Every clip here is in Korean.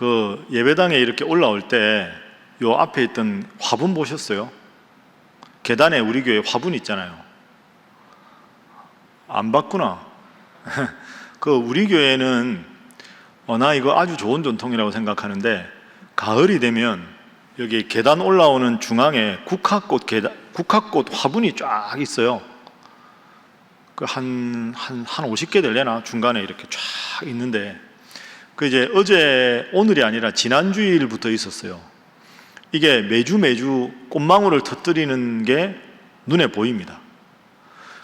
그 예배당에 이렇게 올라올 때 요 앞에 있던 화분 보셨어요? 계단에 우리 교회 화분 있잖아요. 안 봤구나. 그 우리 교회는 나 이거 아주 좋은 전통이라고 생각하는데, 가을이 되면 여기 계단 올라오는 중앙에 국화꽃 화분이 쫙 있어요. 그 한 50개 되려나? 중간에 이렇게 쫙 있는데, 그 이제 오늘이 아니라 지난주일부터 있었어요. 이게 매주 꽃망울을 터뜨리는 게 눈에 보입니다.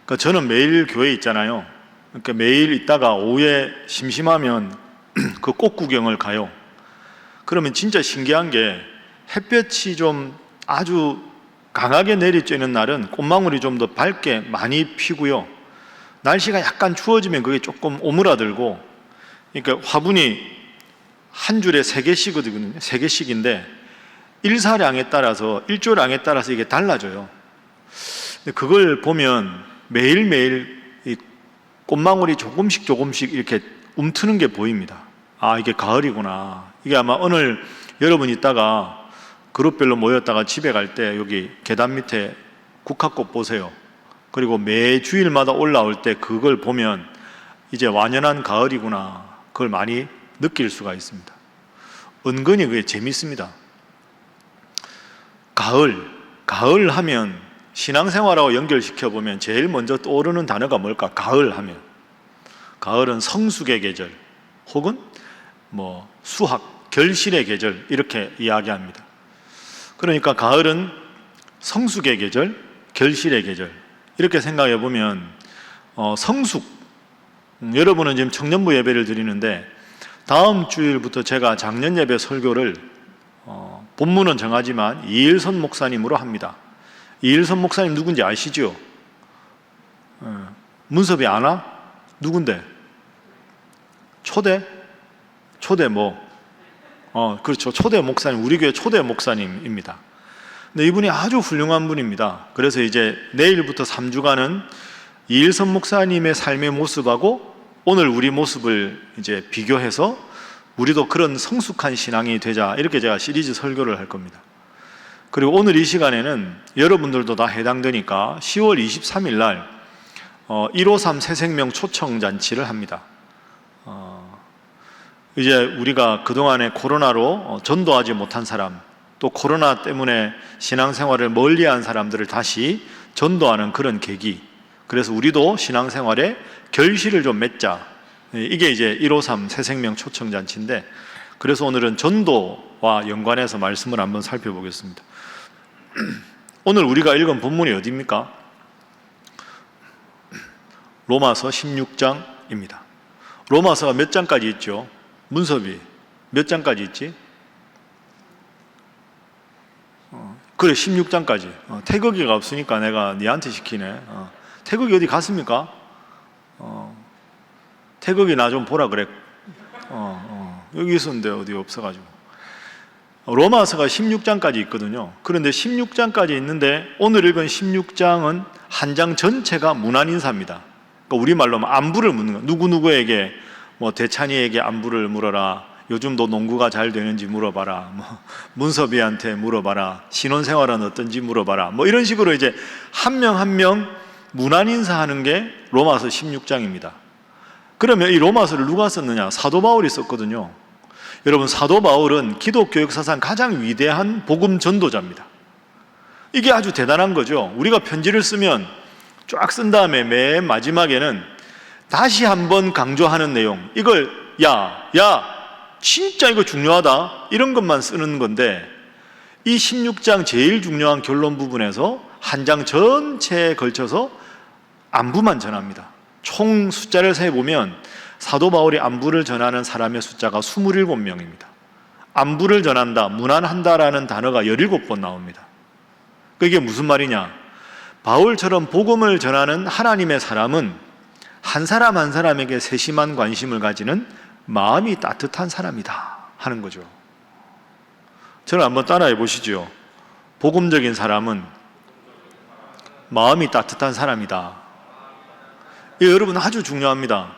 그러니까 저는 매일 교회에 있잖아요. 그러니까 매일 있다가 오후에 심심하면 그 꽃 구경을 가요. 그러면 진짜 신기한 게, 햇볕이 좀 아주 강하게 내리쬐는 날은 꽃망울이 좀 더 밝게 많이 피고요. 날씨가 약간 추워지면 그게 조금 오므라들고, 그러니까 화분이 한 줄에 3개씩이거든요. 3개씩인데 일사량에 따라서, 일조량에 따라서 이게 달라져요. 그걸 보면 매일매일 이 꽃망울이 조금씩 이렇게 움트는 게 보입니다. 아, 이게 가을이구나. 이게 아마 오늘 여러분 있다가 그룹별로 모였다가 집에 갈 때 여기 계단 밑에 국화꽃 보세요. 그리고 매 주일마다 올라올 때 그걸 보면 이제 완연한 가을이구나, 그걸 많이 느낄 수가 있습니다. 은근히 그게 재밌습니다. 가을 하면 신앙생활하고 연결시켜보면 제일 먼저 떠오르는 단어가 뭘까? 가을 하면, 가을은 성숙의 계절 혹은 뭐 수학, 결실의 계절, 이렇게 이야기합니다. 그러니까 가을은 성숙의 계절, 결실의 계절, 이렇게 생각해 보면 성숙, 여러분은 지금 청년부 예배를 드리는데 다음 주일부터 제가 작년 예배 설교를 본문은 정하지만 이일선 목사님으로 합니다. 이일선 목사님 누군지 아시죠? 문섭이 아나? 누군데? 초대 뭐? 그렇죠. 초대 목사님, 우리 교회 초대 목사님입니다. 근데 이분이 아주 훌륭한 분입니다. 그래서 이제 내일부터 3주간은 이일선 목사님의 삶의 모습하고 오늘 우리 모습을 이제 비교해서 우리도 그런 성숙한 신앙이 되자, 이렇게 제가 시리즈 설교를 할 겁니다. 그리고 오늘 이 시간에는 여러분들도 다 해당되니까 10월 23일 날 153 새생명 초청잔치를 합니다. 이제 우리가 그동안에 코로나로 전도하지 못한 사람, 또 코로나 때문에 신앙생활을 멀리한 사람들을 다시 전도하는 그런 계기, 그래서 우리도 신앙생활에 결실을 좀 맺자, 이게 이제 153 새생명 초청잔치인데, 그래서 오늘은 전도와 연관해서 말씀을 한번 살펴보겠습니다. 오늘 우리가 읽은 본문이 어디입니까? 로마서 16장입니다. 로마서가 몇 장까지 있죠? 문섭이 몇 장까지 있지? 그래, 16장까지. 태극이가 없으니까 내가 니한테 시키네. 태극이 어디 갔습니까? 태극이 나 좀 보라 그래. 여기 있었는데 어디 없어가지고. 로마서가 16장까지 있거든요. 그런데 16장까지 있는데 오늘 읽은 16장은 한 장 전체가 문안인사입니다. 그러니까 우리말로 안부를 묻는 거. 누구누구에게, 뭐 대찬이에게 안부를 물어라, 요즘 너 농구가 잘 되는지 물어봐라, 뭐 문섭이한테 물어봐라, 신혼생활은 어떤지 물어봐라, 뭐 이런 식으로 이제 한 명 한 명 문안인사하는 게 로마서 16장입니다. 그러면 이 로마서를 누가 썼느냐? 사도 바울이 썼거든요. 여러분, 사도 바울은 기독교 역사상 가장 위대한 복음 전도자입니다. 이게 아주 대단한 거죠. 우리가 편지를 쓰면 쫙 쓴 다음에 맨 마지막에는 다시 한번 강조하는 내용, 이걸 야 진짜 이거 중요하다, 이런 것만 쓰는 건데, 이 16장 제일 중요한 결론 부분에서 한 장 전체에 걸쳐서 안부만 전합니다. 총 숫자를 세보면 사도 바울이 안부를 전하는 사람의 숫자가 27명입니다. 안부를 전한다, 문안한다라는 단어가 17번 나옵니다. 그게 무슨 말이냐? 바울처럼 복음을 전하는 하나님의 사람은 한 사람 한 사람에게 세심한 관심을 가지는 마음이 따뜻한 사람이다 하는 거죠. 저를 한번 따라해 보시죠. 복음적인 사람은 마음이 따뜻한 사람이다. 이거 여러분 아주 중요합니다.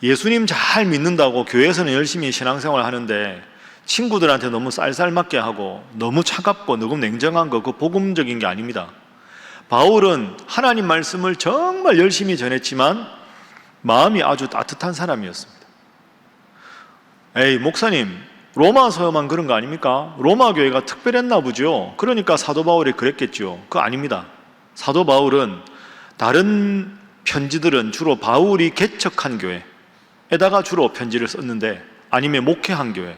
예수님 잘 믿는다고 교회에서는 열심히 신앙생활 하는데 친구들한테 너무 쌀쌀맞게 하고 너무 차갑고 너무 냉정한 거, 그거 복음적인 게 아닙니다. 바울은 하나님 말씀을 정말 열심히 전했지만 마음이 아주 따뜻한 사람이었습니다. 에이, 목사님, 로마서만 그런 거 아닙니까? 로마 교회가 특별했나 보죠. 그러니까 사도 바울이 그랬겠죠. 그거 아닙니다. 사도 바울은 다른 편지들은 주로 바울이 개척한 교회에다가 주로 편지를 썼는데, 아니면 목회한 교회,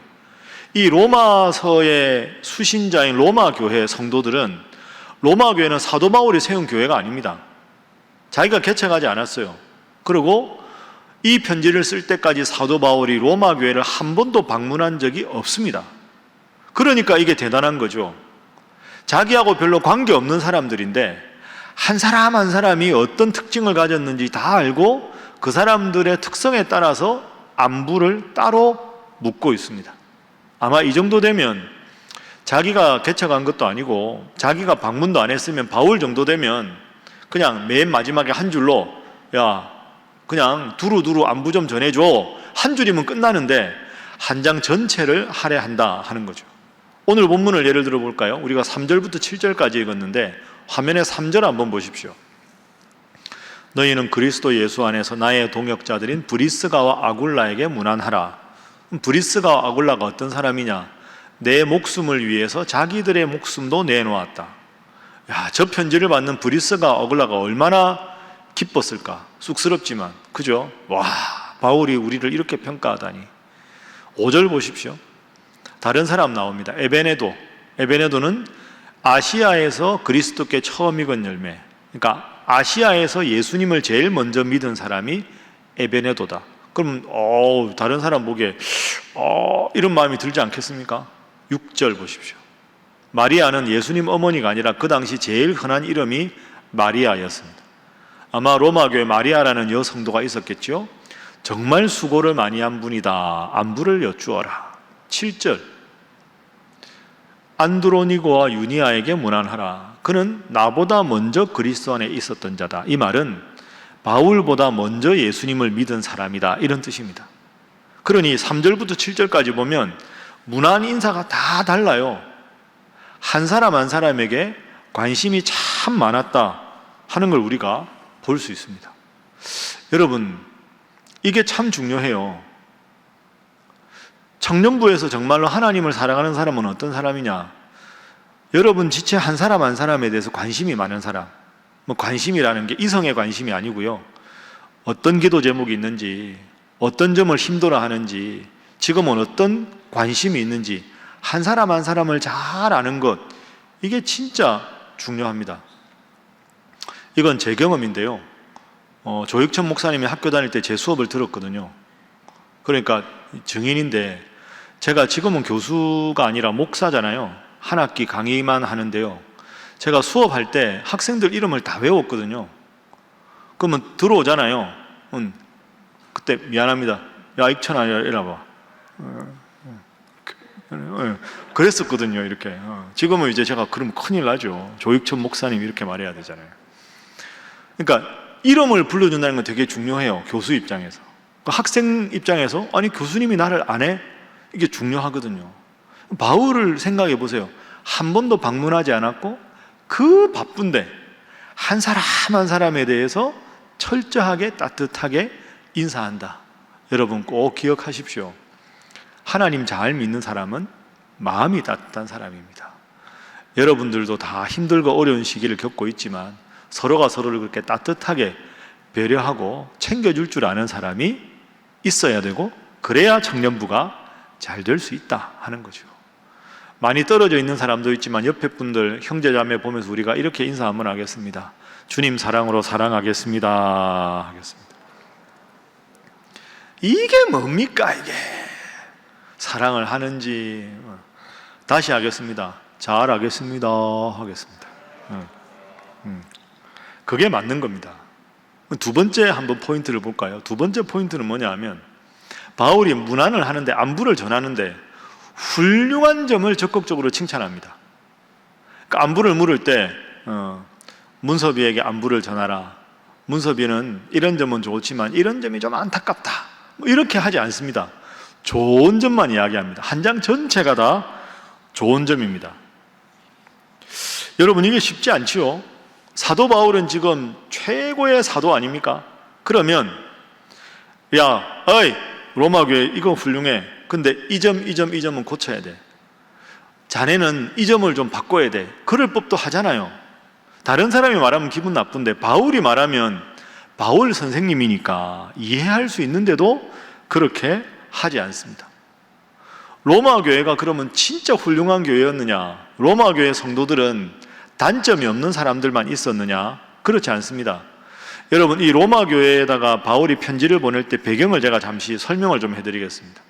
이 로마서의 수신자인 로마 교회 성도들은, 로마 교회는 사도 바울이 세운 교회가 아닙니다. 자기가 개척하지 않았어요. 그리고 이 편지를 쓸 때까지 사도 바울이 로마 교회를 한 번도 방문한 적이 없습니다. 그러니까 이게 대단한 거죠. 자기하고 별로 관계없는 사람들인데 한 사람 한 사람이 어떤 특징을 가졌는지 다 알고 그 사람들의 특성에 따라서 안부를 따로 묻고 있습니다. 아마 이 정도 되면, 자기가 개척한 것도 아니고 자기가 방문도 안 했으면 바울 정도 되면 그냥 맨 마지막에 한 줄로, 야, 그냥 두루두루 안부 좀 전해줘, 한 줄이면 끝나는데 한 장 전체를 할애한다 하는 거죠. 오늘 본문을 예를 들어 볼까요? 우리가 3절부터 7절까지 읽었는데 화면에 3절 한번 보십시오. 너희는 그리스도 예수 안에서 나의 동역자들인 브리스가와 아굴라에게 문안하라. 브리스가와 아굴라가 어떤 사람이냐? 내 목숨을 위해서 자기들의 목숨도 내놓았다. 야, 저 편지를 받는 브리스가 아굴라가 얼마나 기뻤을까? 쑥스럽지만, 그죠? 와, 바울이 우리를 이렇게 평가하다니. 5절 보십시오. 다른 사람 나옵니다. 에베네도. 에베네도는 아시아에서 그리스도께 처음 익은 열매, 그러니까 아시아에서 예수님을 제일 먼저 믿은 사람이 에베네도다. 그럼 다른 사람 보기에 이런 마음이 들지 않겠습니까? 6절 보십시오. 마리아는 예수님 어머니가 아니라 그 당시 제일 흔한 이름이 마리아였습니다. 아마 로마교회 마리아라는 여성도가 있었겠죠. 정말 수고를 많이 한 분이다. 안부를 여쭈어라. 7절. 안드로니고와 유니아에게 문안하라. 그는 나보다 먼저 그리스도 안에 있었던 자다. 이 말은 바울보다 먼저 예수님을 믿은 사람이다, 이런 뜻입니다. 그러니 3절부터 7절까지 보면 문안 인사가 다 달라요. 한 사람 한 사람에게 관심이 참 많았다 하는 걸 우리가 볼 수 있습니다. 여러분, 이게 참 중요해요. 청년부에서 정말로 하나님을 사랑하는 사람은 어떤 사람이냐? 여러분 지체 한 사람 한 사람에 대해서 관심이 많은 사람. 관심이라는 게 이성의 관심이 아니고요, 어떤 기도 제목이 있는지, 어떤 점을 힘들어 하는지, 지금은 어떤 관심이 있는지 한 사람 한 사람을 잘 아는 것, 이게 진짜 중요합니다. 이건 제 경험인데요, 조익천 목사님이 학교 다닐 때 제 수업을 들었거든요. 그러니까 증인인데, 제가 지금은 교수가 아니라 목사잖아요. 한 학기 강의만 하는데요, 제가 수업할 때 학생들 이름을 다 외웠거든요. 그러면 들어오잖아요. 그때 미안합니다. 야, 익천아, 이리 와봐. 그랬었거든요, 이렇게. 지금은 이제 제가 그러면 큰일 나죠. 조익천 목사님 이렇게 말해야 되잖아요. 그러니까 이름을 불러준다는 건 되게 중요해요, 교수 입장에서. 학생 입장에서, 아니 교수님이 나를 안 해? 이게 중요하거든요. 바울을 생각해 보세요. 한 번도 방문하지 않았고 그 바쁜데 한 사람 한 사람에 대해서 철저하게 따뜻하게 인사한다. 여러분 꼭 기억하십시오. 하나님 잘 믿는 사람은 마음이 따뜻한 사람입니다. 여러분들도 다 힘들고 어려운 시기를 겪고 있지만 서로가 서로를 그렇게 따뜻하게 배려하고 챙겨줄 줄 아는 사람이 있어야 되고, 그래야 청년부가 잘 될 수 있다 하는 거죠. 많이 떨어져 있는 사람도 있지만 옆에 분들, 형제자매 보면서 우리가 이렇게 인사 한번 하겠습니다. 주님 사랑으로 사랑하겠습니다 하겠습니다. 이게 뭡니까 이게? 사랑을 하는지. 다시 하겠습니다. 잘 하겠습니다 하겠습니다. 그게 맞는 겁니다. 두 번째 한번 포인트를 볼까요? 두 번째 포인트는 뭐냐 하면, 바울이 문안을 하는데, 안부를 전하는데 훌륭한 점을 적극적으로 칭찬합니다. 그러니까 안부를 물을 때 문섭이에게 안부를 전하라. 문섭이는 이런 점은 좋지만 이런 점이 좀 안타깝다, 이렇게 하지 않습니다. 좋은 점만 이야기합니다. 한 장 전체가 다 좋은 점입니다. 여러분, 이게 쉽지 않지요. 사도 바울은 지금 최고의 사도 아닙니까? 그러면 야, 어이 로마 교회 이거 훌륭해. 근데 이 점은 고쳐야 돼. 자네는 이 점을 좀 바꿔야 돼. 그럴 법도 하잖아요. 다른 사람이 말하면 기분 나쁜데 바울이 말하면 바울 선생님이니까 이해할 수 있는데도 그렇게 하지 않습니다. 로마 교회가 그러면 진짜 훌륭한 교회였느냐? 로마 교회 성도들은 단점이 없는 사람들만 있었느냐? 그렇지 않습니다. 여러분, 이 로마 교회에다가 바울이 편지를 보낼 때 배경을 제가 잠시 설명을 좀 해드리겠습니다.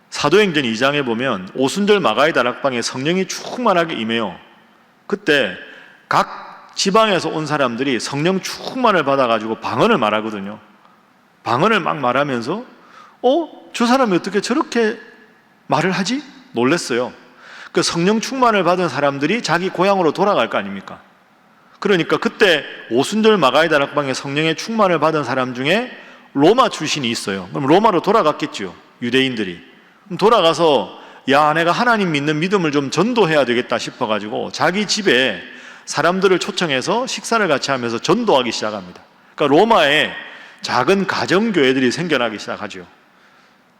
사도행전 2장에 보면 오순절 마가의 다락방에 성령이 충만하게 임해요. 그때 각 지방에서 온 사람들이 성령 충만을 받아가지고 방언을 말하거든요. 방언을 막 말하면서 저 사람이 어떻게 저렇게 말을 하지? 놀랬어요. 그 성령 충만을 받은 사람들이 자기 고향으로 돌아갈 거 아닙니까? 그러니까 그때 오순절 마가의 다락방에 성령의 충만을 받은 사람 중에 로마 출신이 있어요. 그럼 로마로 돌아갔겠죠, 유대인들이. 그럼 돌아가서 야, 내가 하나님 믿는 믿음을 좀 전도해야 되겠다 싶어가지고 자기 집에 사람들을 초청해서 식사를 같이 하면서 전도하기 시작합니다. 그러니까 로마에 작은 가정교회들이 생겨나기 시작하죠.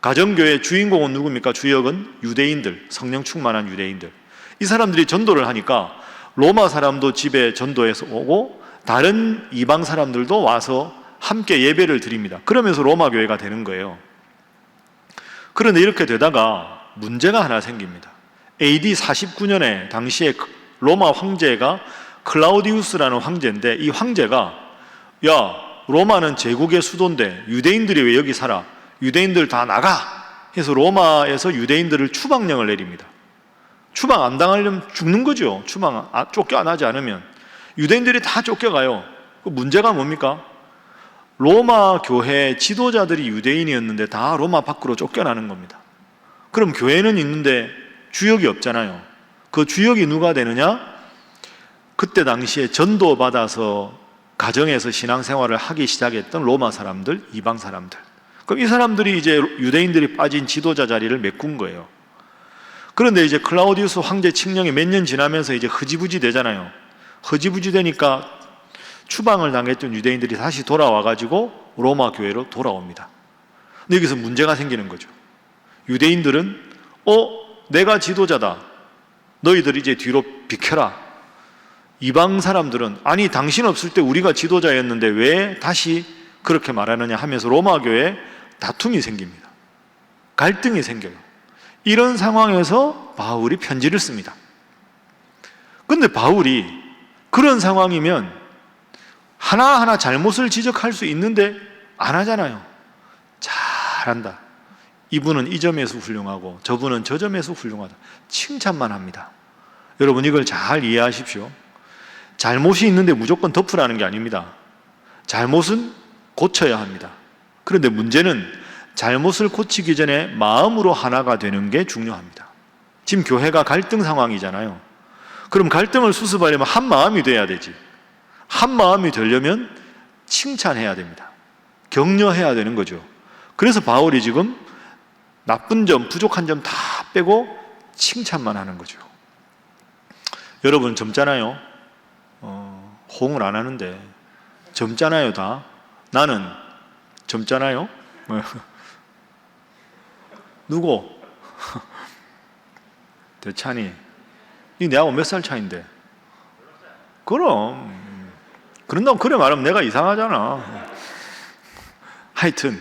가정교회의 주인공은 누굽니까? 주역은 유대인들, 성령 충만한 유대인들. 이 사람들이 전도를 하니까 로마 사람도 집에 전도해서 오고 다른 이방 사람들도 와서 함께 예배를 드립니다. 그러면서 로마 교회가 되는 거예요. 그런데 이렇게 되다가 문제가 하나 생깁니다. AD 49년에 당시에 로마 황제가 클라우디우스라는 황제인데, 이 황제가 야, 로마는 제국의 수도인데 유대인들이 왜 여기 살아? 유대인들 다 나가! 해서 로마에서 유대인들을 추방령을 내립니다. 추방 안 당하려면 죽는 거죠. 쫓겨나지 않으면. 유대인들이 다 쫓겨가요. 그 문제가 뭡니까? 로마 교회 지도자들이 유대인이었는데 다 로마 밖으로 쫓겨나는 겁니다. 그럼 교회는 있는데 주역이 없잖아요. 그 주역이 누가 되느냐? 그때 당시에 전도받아서 가정에서 신앙생활을 하기 시작했던 로마 사람들, 이방 사람들. 그럼 이 사람들이 이제 유대인들이 빠진 지도자 자리를 메꾼 거예요. 그런데 이제 클라우디우스 황제 칙령이 몇 년 지나면서 이제 흐지부지 되잖아요. 흐지부지 되니까 추방을 당했던 유대인들이 다시 돌아와가지고 로마 교회로 돌아옵니다. 근데 여기서 문제가 생기는 거죠. 유대인들은 내가 지도자다. 너희들 이제 뒤로 비켜라. 이방 사람들은 아니, 당신 없을 때 우리가 지도자였는데 왜 다시 그렇게 말하느냐 하면서 로마 교회에 다툼이 생깁니다. 갈등이 생겨요. 이런 상황에서 바울이 편지를 씁니다. 근데 바울이 그런 상황이면 하나하나 잘못을 지적할 수 있는데 안 하잖아요. 잘한다. 이분은 이 점에서 훌륭하고 저분은 저 점에서 훌륭하다. 칭찬만 합니다. 여러분, 이걸 잘 이해하십시오. 잘못이 있는데 무조건 덮으라는 게 아닙니다. 잘못은 고쳐야 합니다. 그런데 문제는 잘못을 고치기 전에 마음으로 하나가 되는 게 중요합니다. 지금 교회가 갈등 상황이잖아요. 그럼 갈등을 수습하려면 한 마음이 돼야 되지. 한 마음이 되려면 칭찬해야 됩니다. 격려해야 되는 거죠. 그래서 바울이 지금 나쁜 점, 부족한 점 다 빼고 칭찬만 하는 거죠. 여러분, 젊잖아요. 호응을 안 하는데 젊잖아요. 다. 나는 젊잖아요. 누구? 대찬이. 이 내하고 몇 살 차인데? 그럼. 그런다고 그래 말하면 내가 이상하잖아. 하여튼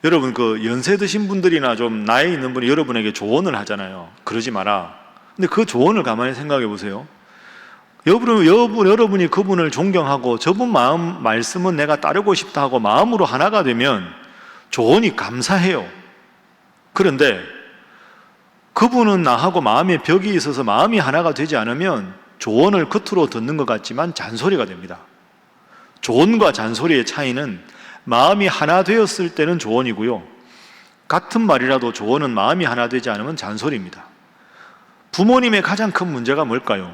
여러분, 그 연세 드신 분들이나 좀 나이 있는 분이 여러분에게 조언을 하잖아요. 그러지 마라. 근데 그 조언을 가만히 생각해 보세요. 여러분이 그분을 존경하고 저분 말씀은 내가 따르고 싶다 하고 마음으로 하나가 되면 조언이 감사해요. 그런데 그분은 나하고 마음에 벽이 있어서 마음이 하나가 되지 않으면 조언을 겉으로 듣는 것 같지만 잔소리가 됩니다. 조언과 잔소리의 차이는 마음이 하나 되었을 때는 조언이고요, 같은 말이라도 조언은 마음이 하나 되지 않으면 잔소리입니다. 부모님의 가장 큰 문제가 뭘까요?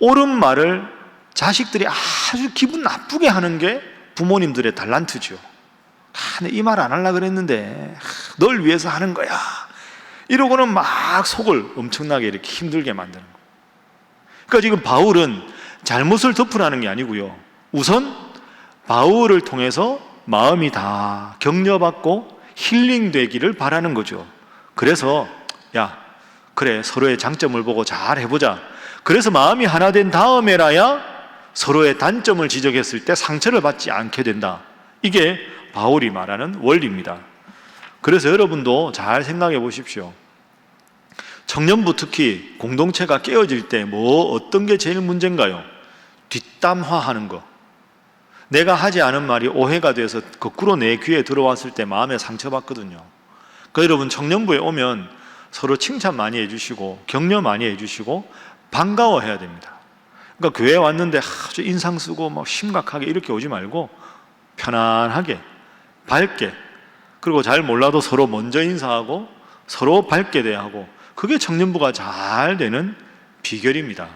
옳은 말을 자식들이 아주 기분 나쁘게 하는 게 부모님들의 달란트죠. 이 말 안 하려고 그랬는데 널 위해서 하는 거야 이러고는 막 속을 엄청나게 이렇게 힘들게 만드는 거예요. 그러니까 지금 바울은 잘못을 덮으라는 게 아니고요, 우선 바울을 통해서 마음이 다 격려받고 힐링되기를 바라는 거죠. 그래서 야 그래 서로의 장점을 보고 잘 해보자. 그래서 마음이 하나 된 다음에라야 서로의 단점을 지적했을 때 상처를 받지 않게 된다. 이게 바울이 말하는 원리입니다. 그래서 여러분도 잘 생각해 보십시오. 청년부 특히 공동체가 깨어질 때 어떤 게 제일 문제인가요? 뒷담화하는 거. 내가 하지 않은 말이 오해가 돼서 거꾸로 내 귀에 들어왔을 때 마음에 상처받거든요. 그러니까 여러분 청년부에 오면 서로 칭찬 많이 해주시고 격려 많이 해주시고 반가워해야 됩니다. 그러니까 교회에 왔는데 아주 인상 쓰고 막 심각하게 이렇게 오지 말고 편안하게 밝게, 그리고 잘 몰라도 서로 먼저 인사하고 서로 밝게 대하고, 그게 청년부가 잘 되는 비결입니다.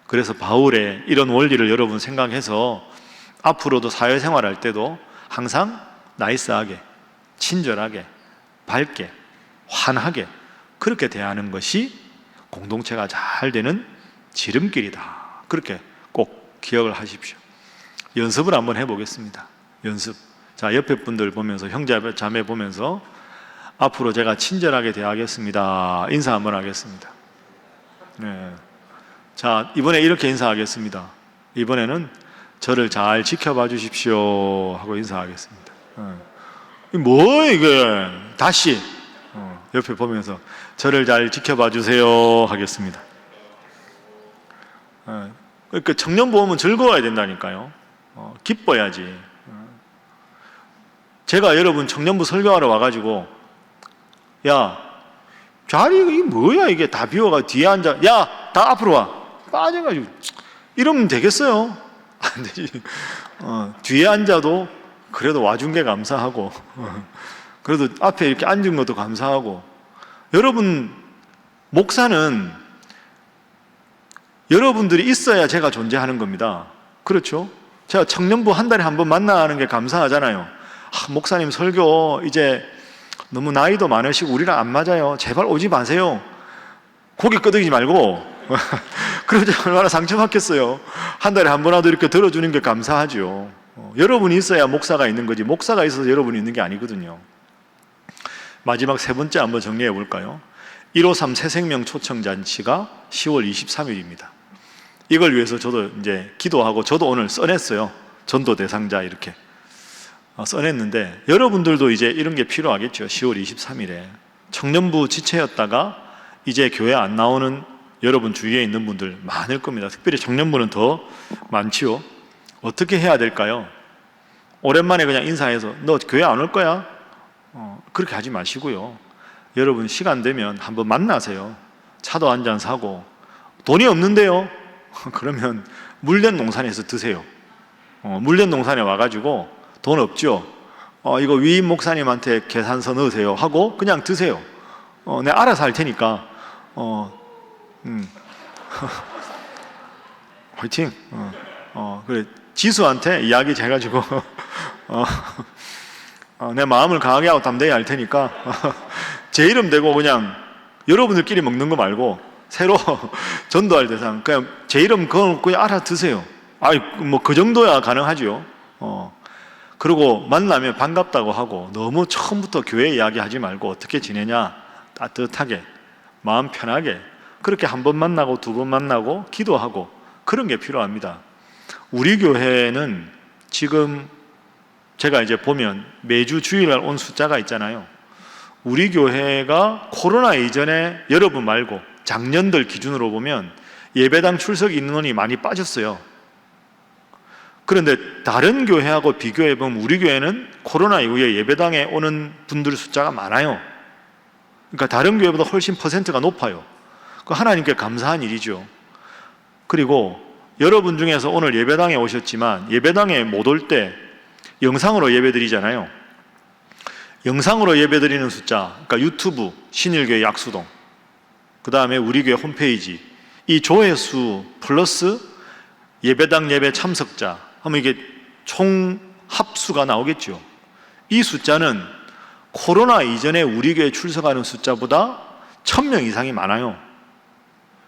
그래서 바울의 이런 원리를 여러분 생각해서 앞으로도 사회생활할 때도 항상 나이스하게, 친절하게, 밝게, 환하게 그렇게 대하는 것이 공동체가 잘 되는 지름길이다. 그렇게 꼭 기억을 하십시오. 연습을 한번 해보겠습니다. 연습. 자, 옆에 분들 보면서, 형제 자매 보면서 앞으로 제가 친절하게 대하겠습니다. 인사 한번 하겠습니다. 네. 자, 이번에 이렇게 인사하겠습니다. 이번에는 저를 잘 지켜봐 주십시오 하고 인사하겠습니다. 이게 다시 옆에 보면서 저를 잘 지켜봐 주세요 하겠습니다. 그러니까 청년부 오면 즐거워야 된다니까요. 기뻐야지. 제가 여러분 청년부 설교하러 와가지고 야 자리 이게 뭐야 이게 다 비워가 뒤에 앉아, 야 다 앞으로 와 빠져가지고 이러면 되겠어요? 안 되지. 뒤에 앉아도 그래도 와준 게 감사하고 그래도 앞에 이렇게 앉은 것도 감사하고. 여러분 목사는 여러분들이 있어야 제가 존재하는 겁니다. 그렇죠? 제가 청년부 한 달에 한 번 만나는 게 감사하잖아요. 목사님 설교 이제 너무 나이도 많으시고 우리랑 안 맞아요. 제발 오지 마세요. 고개 끄덕이지 말고. 그러지 얼마나 상처받겠어요. 한 달에 한 번이라도 이렇게 들어주는 게 감사하죠. 여러분이 있어야 목사가 있는 거지, 목사가 있어서 여러분이 있는 게 아니거든요. 마지막 세 번째 한번 정리해 볼까요? 153 새생명 초청잔치가 10월 23일입니다. 이걸 위해서 저도 이제 기도하고 저도 오늘 써냈어요. 전도 대상자 이렇게 써냈는데, 여러분들도 이제 이런 게 필요하겠죠. 10월 23일에 청년부 지체였다가 이제 교회 안 나오는 여러분 주위에 있는 분들 많을 겁니다. 특별히 청년부는 더 많지요. 어떻게 해야 될까요? 오랜만에 그냥 인사해서 너 교회 안 올 거야? 그렇게 하지 마시고요. 여러분 시간 되면 한번 만나세요. 차도 한 잔 사고. 돈이 없는데요? 그러면 물된 농산에서 드세요. 물된 농산에 와가지고 돈 없죠? 이거 위임 목사님한테 계산서 넣으세요 하고 그냥 드세요. 내가 알아서 할 테니까. 화이팅. 그래 지수한테 이야기 해가지고 내 마음을 강하게 하고 담대히 할 테니까 제 이름 대고 그냥 여러분들끼리 먹는 거 말고 새로 전도할 대상 그냥 제 이름 그거 그냥 알아드세요. 뭐 그 정도야 가능하죠. 그리고 만나면 반갑다고 하고, 너무 처음부터 교회 이야기 하지 말고 어떻게 지내냐 따뜻하게 마음 편하게 그렇게 한 번 만나고 두 번 만나고 기도하고, 그런 게 필요합니다. 우리 교회는 지금 제가 이제 보면 매주 주일날 온 숫자가 있잖아요. 우리 교회가 코로나 이전에 여러분 말고 작년들 기준으로 보면 예배당 출석 인원이 많이 빠졌어요. 그런데 다른 교회하고 비교해 보면 우리 교회는 코로나 이후에 예배당에 오는 분들 숫자가 많아요. 그러니까 다른 교회보다 훨씬 퍼센트가 높아요. 그 하나님께 감사한 일이죠. 그리고 여러분 중에서 오늘 예배당에 오셨지만 예배당에 못 올 때 영상으로 예배드리잖아요. 영상으로 예배드리는 숫자, 그러니까 유튜브, 신일교회 약수동, 그 다음에 우리 교회 홈페이지, 이 조회수 플러스 예배당 예배 참석자 하면 이게 총 합수가 나오겠죠. 이 숫자는 코로나 이전에 우리 교회 출석하는 숫자보다 1000명 이상이 많아요.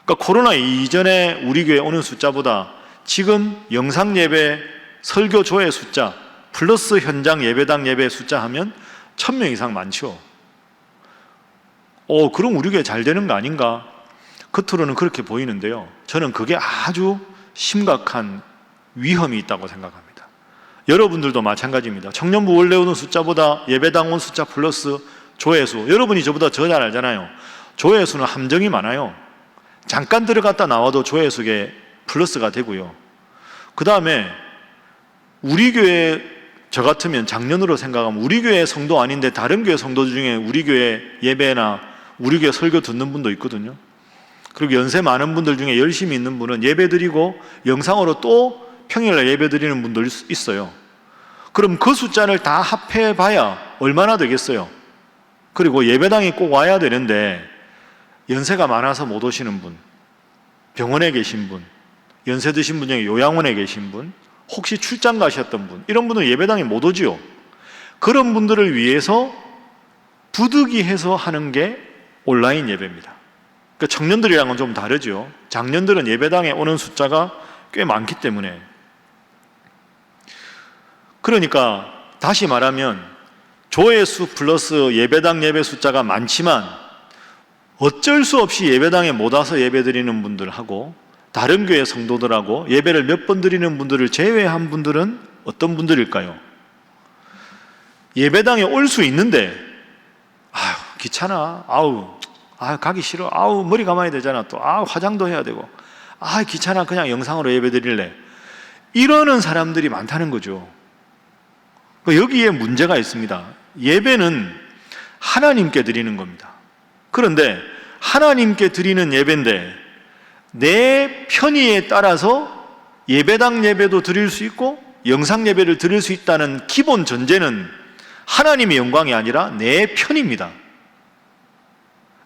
그러니까 코로나 이전에 우리 교회 오는 숫자보다 지금 영상 예배, 설교 조회 숫자 플러스 현장 예배당 예배 숫자 하면 1000명 이상 많죠. 그럼 우리 교회 잘 되는 거 아닌가? 겉으로는 그렇게 보이는데요, 저는 그게 아주 심각한 위험이 있다고 생각합니다. 여러분들도 마찬가지입니다. 청년부 원래 오는 숫자보다 예배당 온 숫자 플러스 조회수, 여러분이 저보다 더 잘 알잖아요. 조회수는 함정이 많아요. 잠깐 들어갔다 나와도 조회수에 플러스가 되고요. 그 다음에 우리 교회, 저 같으면 작년으로 생각하면 우리 교회 성도 아닌데 다른 교회 성도 중에 우리 교회 예배나 우리 교회 설교 듣는 분도 있거든요. 그리고 연세 많은 분들 중에 열심히 있는 분은 예배 드리고 영상으로 또 평일날 예배 드리는 분들 있어요. 그럼 그 숫자를 다 합해봐야 얼마나 되겠어요? 그리고 예배당에 꼭 와야 되는데 연세가 많아서 못 오시는 분, 병원에 계신 분, 연세 드신 분 중에 요양원에 계신 분, 혹시 출장 가셨던 분, 이런 분은 예배당에 못 오지요. 그런 분들을 위해서 부득이해서 하는 게 온라인 예배입니다. 그러니까 청년들이랑은 좀 다르죠. 장년들은 예배당에 오는 숫자가 꽤 많기 때문에. 그러니까 다시 말하면 조회수 플러스 예배당 예배 숫자가 많지만 어쩔 수 없이 예배당에 못 와서 예배 드리는 분들하고 다른 교회 성도들하고 예배를 몇 번 드리는 분들을 제외한 분들은 어떤 분들일까요? 예배당에 올 수 있는데 귀찮아, 가기 싫어, 머리 감아야 되잖아, 또 화장도 해야 되고, 귀찮아, 그냥 영상으로 예배 드릴래, 이러는 사람들이 많다는 거죠. 여기에 문제가 있습니다. 예배는 하나님께 드리는 겁니다. 그런데 하나님께 드리는 예배인데 내 편의에 따라서 예배당 예배도 드릴 수 있고 영상 예배를 드릴 수 있다는 기본 전제는 하나님의 영광이 아니라 내 편입니다.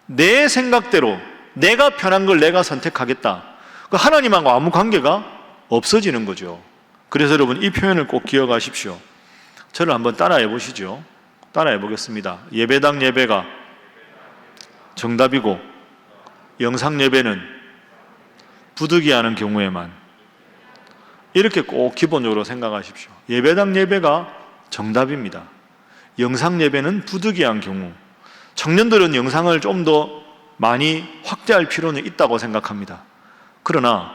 내 생각대로 내가 편한 걸 내가 선택하겠다. 하나님하고 아무 관계가 없어지는 거죠. 그래서 여러분 이 표현을 꼭 기억하십시오. 저를 한번 따라해 보시죠. 따라해 보겠습니다. 예배당 예배가 정답이고 영상 예배는 부득이하는 경우에만. 이렇게 꼭 기본적으로 생각하십시오. 예배당 예배가 정답입니다. 영상 예배는 부득이한 경우. 청년들은 영상을 좀 더 많이 확대할 필요는 있다고 생각합니다. 그러나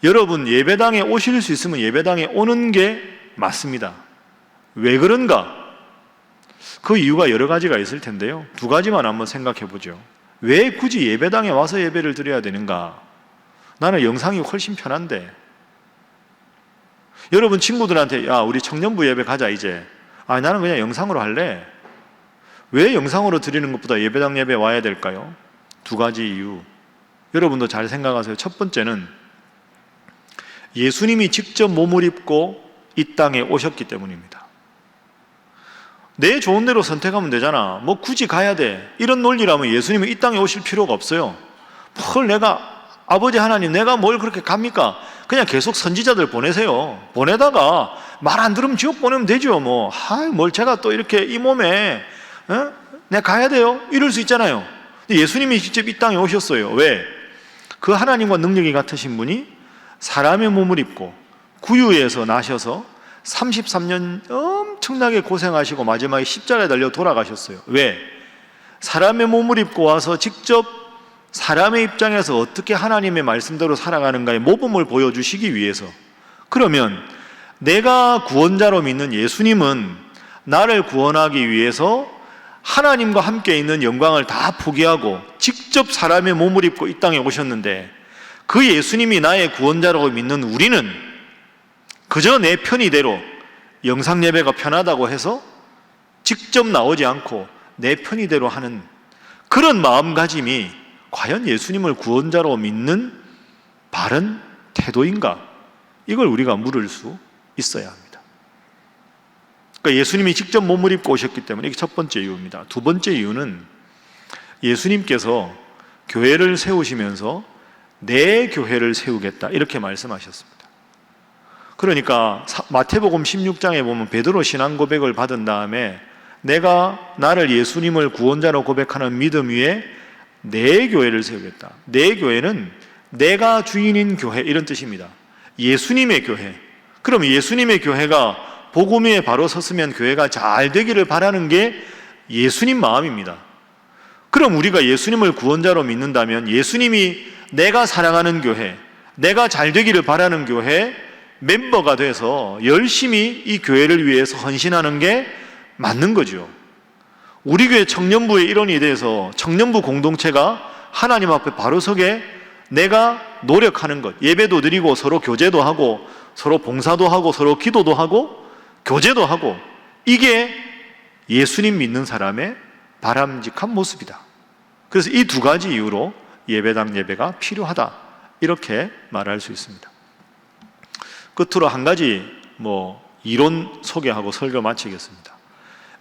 여러분 예배당에 오실 수 있으면 예배당에 오는 게 맞습니다. 왜 그런가? 그 이유가 여러 가지가 있을 텐데요, 두 가지만 한번 생각해 보죠. 왜 굳이 예배당에 와서 예배를 드려야 되는가? 나는 영상이 훨씬 편한데. 여러분 친구들한테 우리 청년부 예배 가자 이제. 나는 그냥 영상으로 할래. 왜 영상으로 드리는 것보다 예배당 예배 와야 될까요? 두 가지 이유. 여러분도 잘 생각하세요. 첫 번째는 예수님이 직접 몸을 입고 이 땅에 오셨기 때문입니다. 내 좋은 대로 선택하면 되잖아, 굳이 가야 돼, 이런 논리라면 예수님이 이 땅에 오실 필요가 없어요. 내가 아버지 하나님 내가 뭘 그렇게 갑니까? 그냥 계속 선지자들 보내세요. 보내다가 말 안 들으면 지옥 보내면 되죠. 뭘 제가 또 이렇게 이 몸에 내가 가야 돼요? 이럴 수 있잖아요. 근데 예수님이 직접 이 땅에 오셨어요. 왜? 그 하나님과 능력이 같으신 분이 사람의 몸을 입고 구유에서 나셔서 33년 엄청나게 고생하시고 마지막에 십자가에 달려 돌아가셨어요. 왜? 사람의 몸을 입고 와서 직접 사람의 입장에서 어떻게 하나님의 말씀대로 살아가는가의 모범을 보여주시기 위해서. 그러면 내가 구원자로 믿는 예수님은 나를 구원하기 위해서 하나님과 함께 있는 영광을 다 포기하고 직접 사람의 몸을 입고 이 땅에 오셨는데, 그 예수님이 나의 구원자라고 믿는 우리는 그저 내 편의대로 영상 예배가 편하다고 해서 직접 나오지 않고 내 편의대로 하는 그런 마음가짐이 과연 예수님을 구원자로 믿는 바른 태도인가? 이걸 우리가 물을 수 있어야 합니다. 그러니까 예수님이 직접 몸을 입고 오셨기 때문에 이게 첫 번째 이유입니다. 두 번째 이유는 예수님께서 교회를 세우시면서 내 교회를 세우겠다 이렇게 말씀하셨습니다. 그러니까 마태복음 16장에 보면 베드로 신앙 고백을 받은 다음에 내가 나를 예수님을 구원자로 고백하는 믿음 위에 내 교회를 세우겠다. 내 교회는 내가 주인인 교회, 이런 뜻입니다. 예수님의 교회. 그럼 예수님의 교회가 복음 위에 바로 섰으면 교회가 잘 되기를 바라는 게 예수님 마음입니다. 그럼 우리가 예수님을 구원자로 믿는다면 예수님이 내가 사랑하는 교회, 내가 잘 되기를 바라는 교회 멤버가 돼서 열심히 이 교회를 위해서 헌신하는 게 맞는 거죠. 우리 교회 청년부의 일원이 돼서 청년부 공동체가 하나님 앞에 바로 서게 내가 노력하는 것, 예배도 드리고 서로 교제도 하고 서로 봉사도 하고 서로 기도도 하고 교제도 하고, 이게 예수님 믿는 사람의 바람직한 모습이다. 그래서 이 두 가지 이유로 예배당 예배가 필요하다, 이렇게 말할 수 있습니다. 끝으로 한 가지 이론 소개하고 설교 마치겠습니다.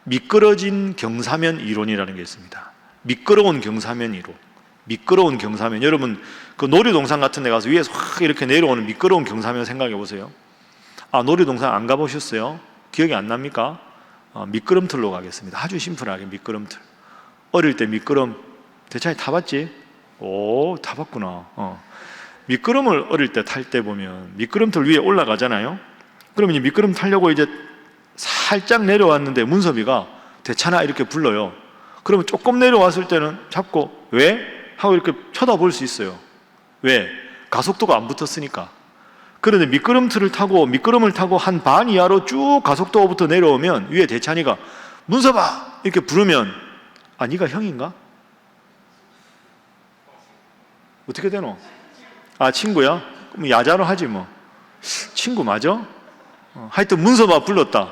미끄러진 경사면 이론이라는 게 있습니다. 미끄러운 경사면 이론. 미끄러운 경사면, 여러분 그 놀이동산 같은 데 가서 위에서 확 이렇게 내려오는 미끄러운 경사면 생각해 보세요. 놀이동산 안 가보셨어요? 기억이 안 납니까? 미끄럼틀로 가겠습니다. 아주 심플하게 미끄럼틀. 어릴 때 미끄럼 대찬이 타봤지? 오, 타봤구나. 미끄럼을 어릴 때 탈 때 보면 미끄럼틀 위에 올라가잖아요. 그러면 이 미끄럼 타려고 이제 살짝 내려왔는데 문섭이가 대찬아 이렇게 불러요. 그러면 조금 내려왔을 때는 잡고 왜? 하고 이렇게 쳐다볼 수 있어요. 왜? 가속도가 안 붙었으니까. 그런데 미끄럼을 타고 한 반 이하로 쭉 가속도부터 내려오면 위에 대찬이가 문섭아 이렇게 부르면 네가 형인가? 어떻게 되노? 친구야? 그럼 야자로 하지 뭐. 친구 맞아? 하여튼 문섭아 불렀다.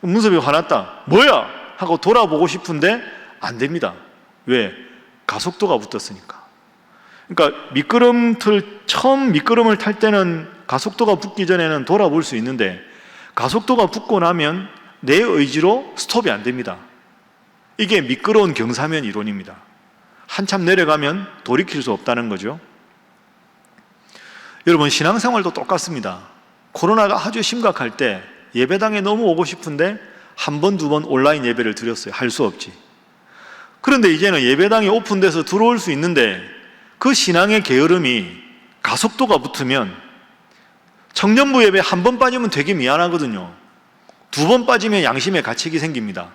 문섭이 화났다. 뭐야? 하고 돌아보고 싶은데 안 됩니다. 왜? 가속도가 붙었으니까. 그러니까 처음 미끄럼을 탈 때는 가속도가 붙기 전에는 돌아볼 수 있는데 가속도가 붙고 나면 내 의지로 스톱이 안 됩니다. 이게 미끄러운 경사면 이론입니다. 한참 내려가면 돌이킬 수 없다는 거죠. 여러분, 신앙생활도 똑같습니다. 코로나가 아주 심각할 때 예배당에 너무 오고 싶은데 한 번, 두 번 온라인 예배를 드렸어요. 할 수 없지. 그런데 이제는 예배당이 오픈돼서 들어올 수 있는데 그 신앙의 게으름이 가속도가 붙으면 청년부 예배 한 번 빠지면 되게 미안하거든요. 두 번 빠지면 양심의 가책이 생깁니다.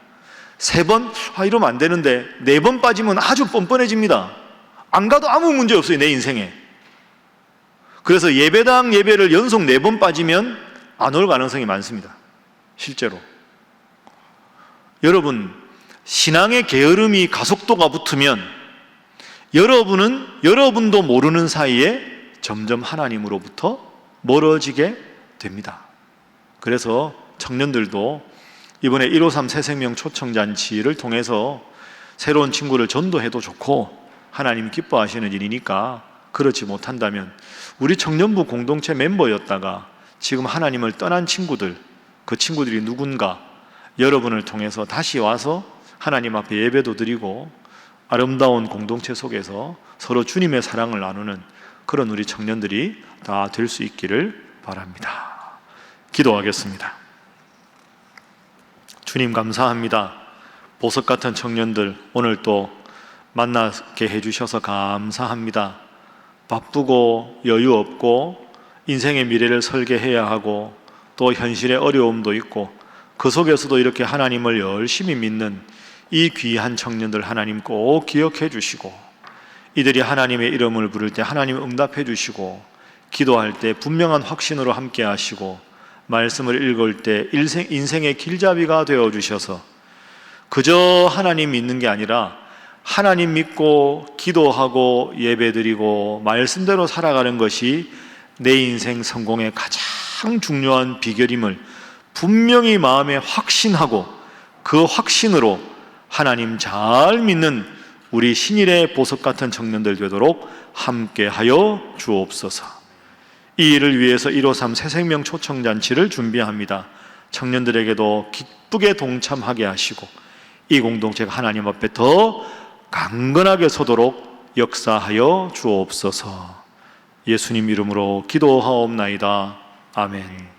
세 번? 이러면 안 되는데 네 번 빠지면 아주 뻔뻔해집니다. 안 가도 아무 문제 없어요, 내 인생에. 그래서 예배당 예배를 연속 4번 빠지면 안 올 가능성이 많습니다. 실제로. 여러분, 신앙의 게으름이 가속도가 붙으면 여러분도 모르는 사이에 점점 하나님으로부터 멀어지게 됩니다. 그래서 청년들도 이번에 153 새생명 초청잔치를 통해서 새로운 친구를 전도해도 좋고 하나님 기뻐하시는 일이니까, 그렇지 못한다면 우리 청년부 공동체 멤버였다가 지금 하나님을 떠난 친구들, 그 친구들이 누군가 여러분을 통해서 다시 와서 하나님 앞에 예배도 드리고 아름다운 공동체 속에서 서로 주님의 사랑을 나누는 그런 우리 청년들이 다 될 수 있기를 바랍니다. 기도하겠습니다. 주님 감사합니다. 보석 같은 청년들 오늘 또 만나게 해주셔서 감사합니다. 바쁘고 여유 없고 인생의 미래를 설계해야 하고 또 현실의 어려움도 있고 그 속에서도 이렇게 하나님을 열심히 믿는 이 귀한 청년들 하나님 꼭 기억해 주시고, 이들이 하나님의 이름을 부를 때 하나님 응답해 주시고, 기도할 때 분명한 확신으로 함께 하시고, 말씀을 읽을 때 인생의 길잡이가 되어 주셔서 그저 하나님 믿는 게 아니라 하나님 믿고 기도하고 예배드리고 말씀대로 살아가는 것이 내 인생 성공의 가장 중요한 비결임을 분명히 마음에 확신하고 그 확신으로 하나님 잘 믿는 우리 신일의 보석 같은 청년들 되도록 함께하여 주옵소서. 이 일을 위해서 153 새생명 초청잔치를 준비합니다. 청년들에게도 기쁘게 동참하게 하시고 이 공동체가 하나님 앞에 더 강건하게 서도록 역사하여 주옵소서. 예수님 이름으로 기도하옵나이다. 아멘.